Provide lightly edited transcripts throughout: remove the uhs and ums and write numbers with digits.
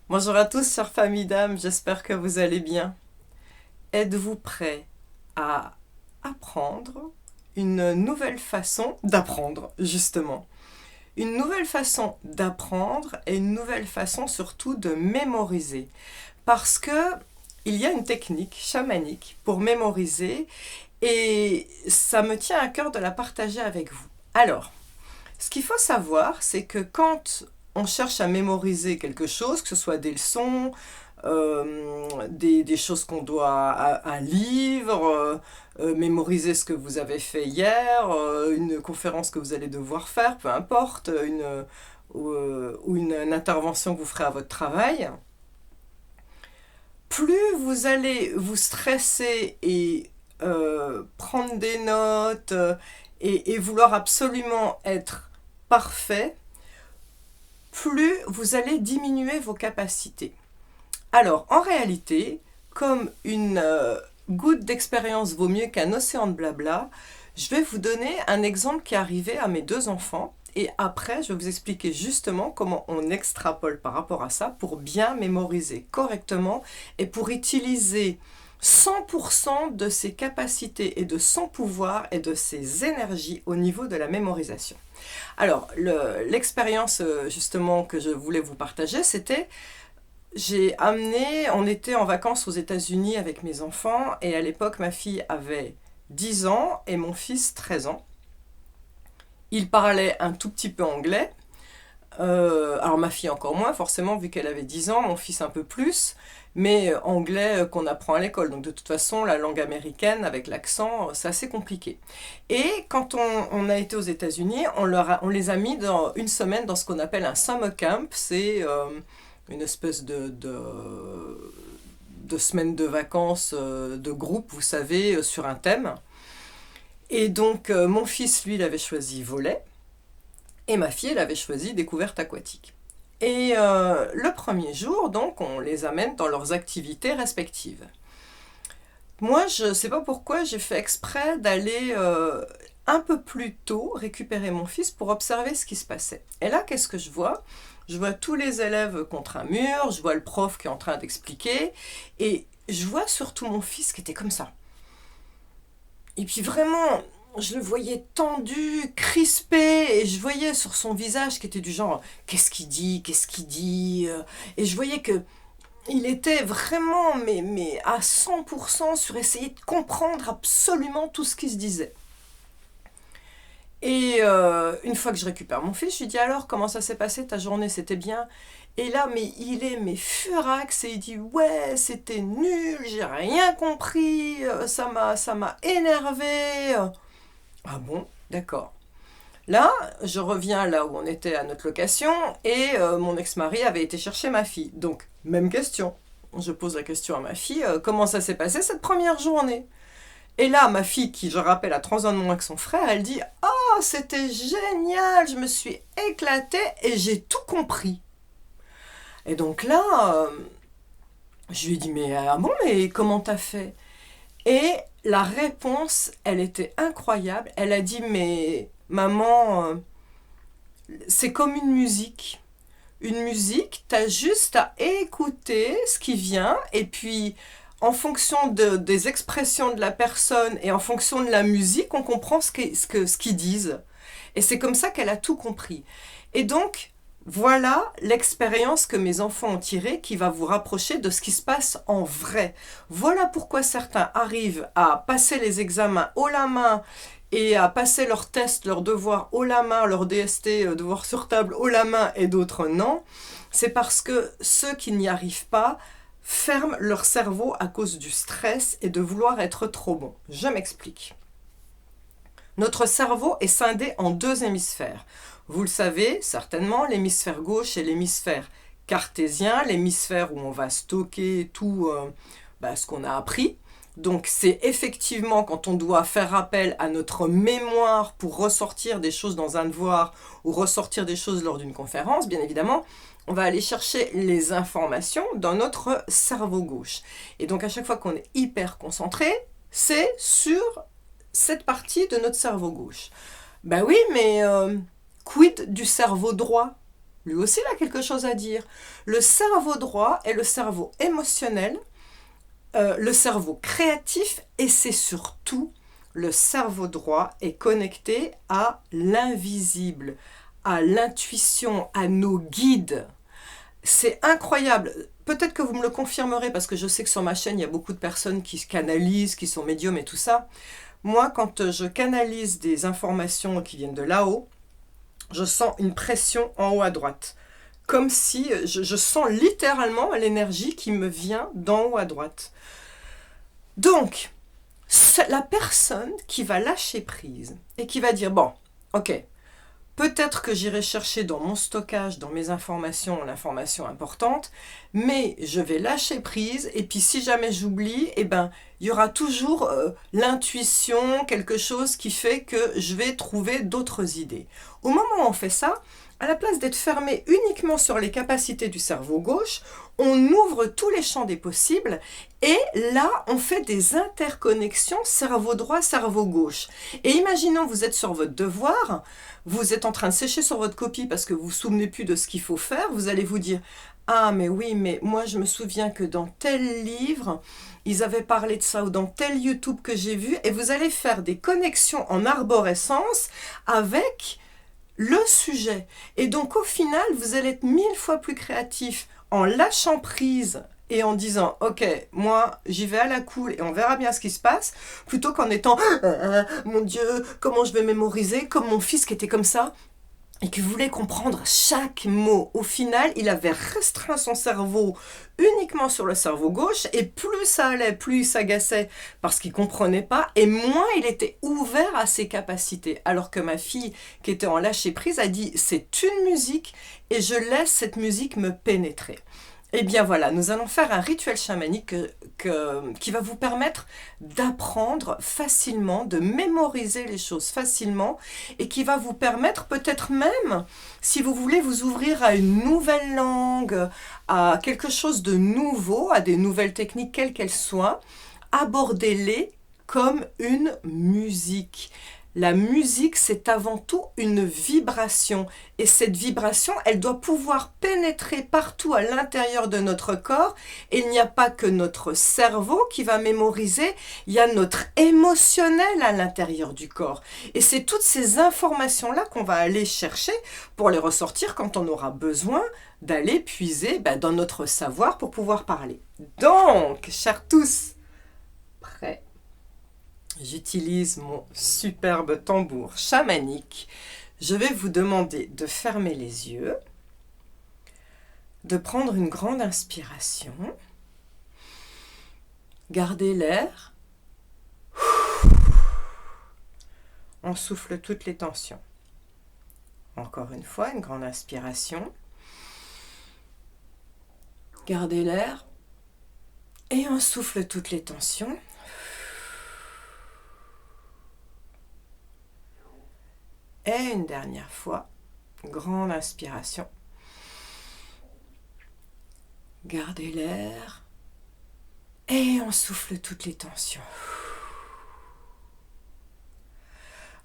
Bonjour à tous, chères familles d'âme, j'espère que vous allez bien. Êtes-vous prêts à apprendre une nouvelle façon d'apprendre, justement? Une nouvelle façon d'apprendre et une nouvelle façon surtout de mémoriser. Parce que il y a une technique chamanique pour mémoriser et ça me tient à cœur de la partager avec vous. Alors, ce qu'il faut savoir, c'est que quand on cherche à mémoriser quelque chose, que ce soit des leçons, des choses qu'on doit, un livre, mémoriser ce que vous avez fait hier, une conférence que vous allez devoir faire, peu importe, ou une intervention que vous ferez à votre travail, plus vous allez vous stresser et prendre des notes et vouloir absolument être parfait, plus vous allez diminuer vos capacités. Alors, en réalité, comme une goutte d'expérience vaut mieux qu'un océan de blabla, je vais vous donner un exemple qui est arrivé à mes deux enfants. Et après, je vais vous expliquer justement comment on extrapole par rapport à ça pour bien mémoriser correctement et pour utiliser 100% de ses capacités et de son pouvoir et de ses énergies au niveau de la mémorisation. Alors, l'expérience justement que je voulais vous partager, c'était on était en vacances aux États-Unis avec mes enfants et à l'époque ma fille avait 10 ans et mon fils 13 ans. Il parlait un tout petit peu anglais. Alors ma fille encore moins forcément vu qu'elle avait 10 ans, mon fils un peu plus, mais anglais qu'on apprend à l'école. Donc de toute façon la langue américaine avec l'accent c'est assez compliqué. Et quand on a été aux États-Unis, on les a mis dans une semaine dans ce qu'on appelle un summer camp. C'est une espèce de semaine de vacances de groupe, vous savez, sur un thème. Et donc mon fils lui il avait choisi volet. Et ma fille, elle avait choisi découverte aquatique. Et le premier jour, donc, on les amène dans leurs activités respectives. Moi, je ne sais pas pourquoi, j'ai fait exprès d'aller un peu plus tôt récupérer mon fils pour observer ce qui se passait. Et là, qu'est-ce que je vois ? Je vois tous les élèves contre un mur, je vois le prof qui est en train d'expliquer, et je vois surtout mon fils qui était comme ça. Et puis vraiment, je le voyais tendu, crispé, et je voyais sur son visage qui était du genre qu'est-ce qu'il dit, qu'est-ce qu'il dit, et je voyais que il était vraiment mais à 100% sur essayer de comprendre absolument tout ce qui se disait. Et une fois que je récupère mon fils, je lui dis alors comment ça s'est passé ta journée, c'était bien? Et là, mais il est furax et il dit ouais, c'était nul, j'ai rien compris, ça m'a énervé. Ah bon, d'accord. Là, je reviens là où on était à notre location et mon ex-mari avait été chercher ma fille. Donc, même question. Je pose la question à ma fille, comment ça s'est passé cette première journée? Et là, ma fille, qui je rappelle a 3 ans de moins que son frère, elle dit oh, c'était génial, je me suis éclatée et j'ai tout compris. Et donc là, je lui ai dit mais ah bon, mais comment t'as fait? Et la réponse, elle était incroyable. Elle a dit mais maman, c'est comme une musique. Une musique, t'as juste à écouter ce qui vient et puis en fonction des expressions de la personne et en fonction de la musique, on comprend ce qu'ils disent. Et c'est comme ça qu'elle a tout compris. Et donc, voilà l'expérience que mes enfants ont tirée qui va vous rapprocher de ce qui se passe en vrai. Voilà pourquoi certains arrivent à passer les examens haut la main et à passer leurs tests, leurs devoirs haut la main, leurs DST, devoirs sur table haut la main et d'autres non. C'est parce que ceux qui n'y arrivent pas ferment leur cerveau à cause du stress et de vouloir être trop bon. Je m'explique. Notre cerveau est scindé en 2 hémisphères. Vous le savez certainement, l'hémisphère gauche et l'hémisphère cartésien, l'hémisphère où on va stocker tout ce qu'on a appris. Donc c'est effectivement quand on doit faire appel à notre mémoire pour ressortir des choses dans un devoir ou ressortir des choses lors d'une conférence, bien évidemment, on va aller chercher les informations dans notre cerveau gauche. Et donc à chaque fois qu'on est hyper concentré, c'est sur cette partie de notre cerveau gauche. Ben oui, mais quid du cerveau droit? lui aussi il a quelque chose à dire. Le cerveau droit est le cerveau émotionnel, le cerveau créatif, et c'est surtout le cerveau droit est connecté à l'invisible, à l'intuition, à nos guides. C'est incroyable. Peut-être que vous me le confirmerez parce que je sais que sur ma chaîne, il y a beaucoup de personnes qui se canalisent, qui sont médiums et tout ça. Moi, quand je canalise des informations qui viennent de là-haut, je sens une pression en haut à droite. Comme si je sens littéralement l'énergie qui me vient d'en haut à droite. Donc, la personne qui va lâcher prise et qui va dire, bon, ok, peut-être que j'irai chercher dans mon stockage, dans mes informations, l'information importante, mais je vais lâcher prise, et puis si jamais j'oublie, eh ben, il y aura toujours l'intuition, quelque chose qui fait que je vais trouver d'autres idées. Au moment où on fait ça, à la place d'être fermé uniquement sur les capacités du cerveau gauche, on ouvre tous les champs des possibles et là, on fait des interconnexions cerveau droit, cerveau gauche. Et imaginons, vous êtes sur votre devoir, vous êtes en train de sécher sur votre copie parce que vous ne vous souvenez plus de ce qu'il faut faire, vous allez vous dire « Ah, mais oui, mais moi je me souviens que dans tel livre, ils avaient parlé de ça, ou dans tel YouTube que j'ai vu », et vous allez faire des connexions en arborescence avec le sujet. Et donc au final, vous allez être 1000 fois plus créatif en lâchant prise et en disant ok, moi j'y vais à la cool et on verra bien ce qui se passe, plutôt qu'en étant mon Dieu, comment je vais mémoriser, comme mon fils qui était comme ça et qui voulait comprendre chaque mot. Au final, il avait restreint son cerveau uniquement sur le cerveau gauche, et plus ça allait, plus il s'agaçait parce qu'il ne comprenait pas, et moins il était ouvert à ses capacités. Alors que ma fille, qui était en lâcher-prise, a dit « c'est une musique et je laisse cette musique me pénétrer ». Eh bien voilà, nous allons faire un rituel chamanique qui va vous permettre d'apprendre facilement, de mémoriser les choses facilement, et qui va vous permettre peut-être même, si vous voulez vous ouvrir à une nouvelle langue, à quelque chose de nouveau, à des nouvelles techniques quelles qu'elles soient, abordez-les comme une musique. La musique, c'est avant tout une vibration. Et cette vibration, elle doit pouvoir pénétrer partout à l'intérieur de notre corps. Et il n'y a pas que notre cerveau qui va mémoriser, il y a notre émotionnel à l'intérieur du corps. Et c'est toutes ces informations-là qu'on va aller chercher pour les ressortir quand on aura besoin d'aller puiser dans notre savoir pour pouvoir parler. Donc, chers tous, prêts ? J'utilise mon superbe tambour chamanique. Je vais vous demander de fermer les yeux, de prendre une grande inspiration, garder l'air, on souffle toutes les tensions. Encore une fois, une grande inspiration, gardez l'air et on souffle toutes les tensions. Et une dernière fois, grande inspiration. Gardez l'air. Et on souffle toutes les tensions.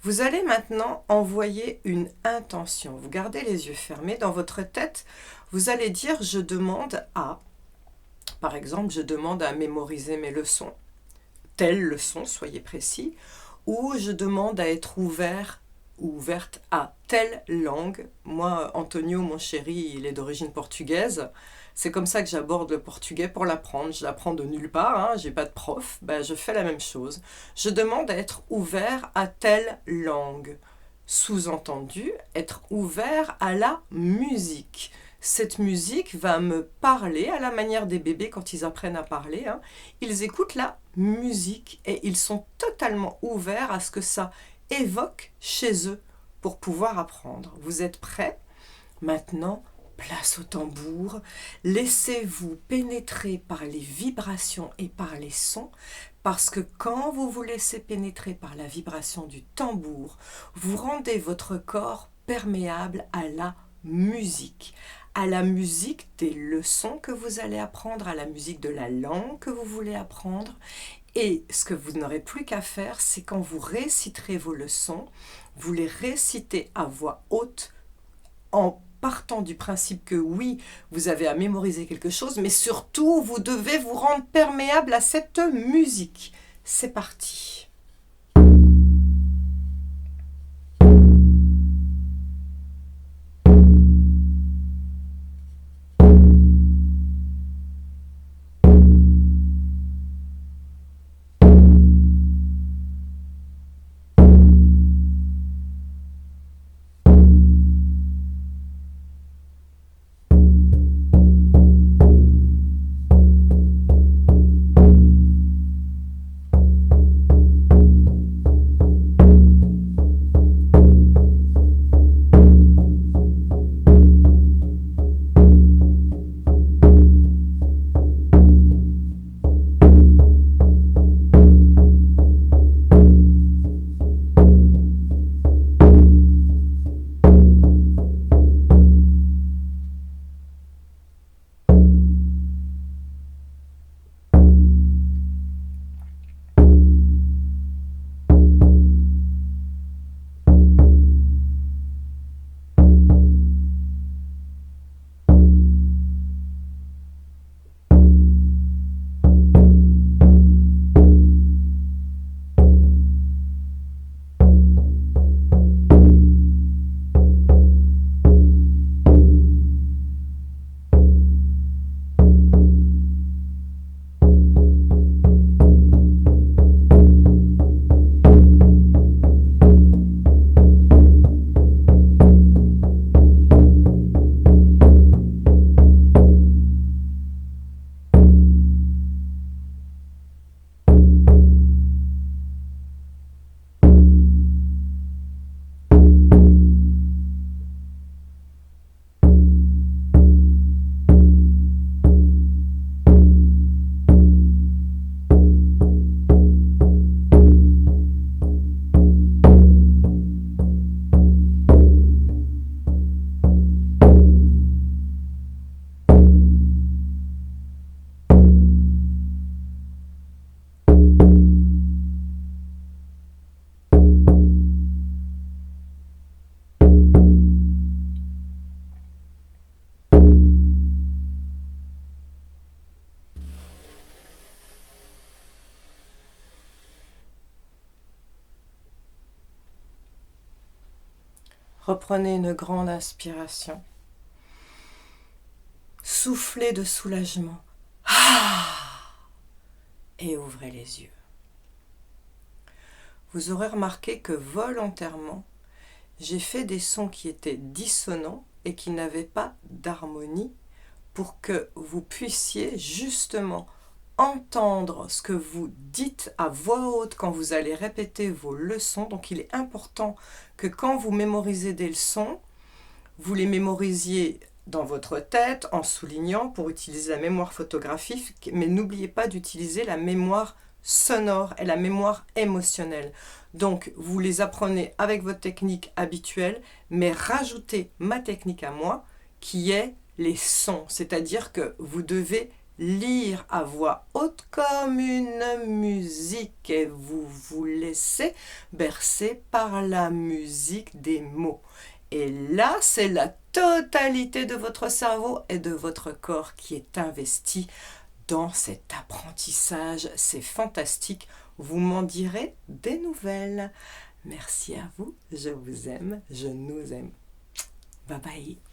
Vous allez maintenant envoyer une intention. Vous gardez les yeux fermés. Dans votre tête, vous allez dire « je demande à ». Par exemple, je demande à mémoriser mes leçons. Telle leçon, soyez précis. Ou je demande à être ouverte à telle langue. Moi, Antonio, mon chéri, il est d'origine portugaise. C'est comme ça que j'aborde le portugais pour l'apprendre. Je l'apprends de nulle part, j'ai pas de prof. Je fais la même chose. Je demande à être ouvert à telle langue. Sous-entendu, être ouvert à la musique. Cette musique va me parler à la manière des bébés quand ils apprennent à parler. Ils écoutent la musique et ils sont totalement ouverts à ce que ça évoque chez eux pour pouvoir apprendre. Vous êtes prêts? Maintenant, place au tambour. Laissez-vous pénétrer par les vibrations et par les sons, parce que quand vous vous laissez pénétrer par la vibration du tambour, vous rendez votre corps perméable à la musique des leçons que vous allez apprendre, à la musique de la langue que vous voulez apprendre. Et ce que vous n'aurez plus qu'à faire, c'est quand vous réciterez vos leçons, vous les récitez à voix haute, en partant du principe que oui, vous avez à mémoriser quelque chose, mais surtout, vous devez vous rendre perméable à cette musique. C'est parti. Reprenez une grande inspiration. Soufflez de soulagement. Et ouvrez les yeux. Vous aurez remarqué que volontairement, j'ai fait des sons qui étaient dissonants et qui n'avaient pas d'harmonie pour que vous puissiez justement entendre ce que vous dites à voix haute quand vous allez répéter vos leçons. Donc il est important que quand vous mémorisez des leçons, vous les mémorisiez dans votre tête en soulignant pour utiliser la mémoire photographique, mais n'oubliez pas d'utiliser la mémoire sonore et la mémoire émotionnelle. Donc vous les apprenez avec votre technique habituelle, mais rajoutez ma technique à moi qui est les sons, c'est-à-dire que vous devez lire à voix haute comme une musique et vous vous laissez bercer par la musique des mots. Et là, c'est la totalité de votre cerveau et de votre corps qui est investi dans cet apprentissage. C'est fantastique. Vous m'en direz des nouvelles. Merci à vous. Je vous aime. Je nous aime. Bye bye.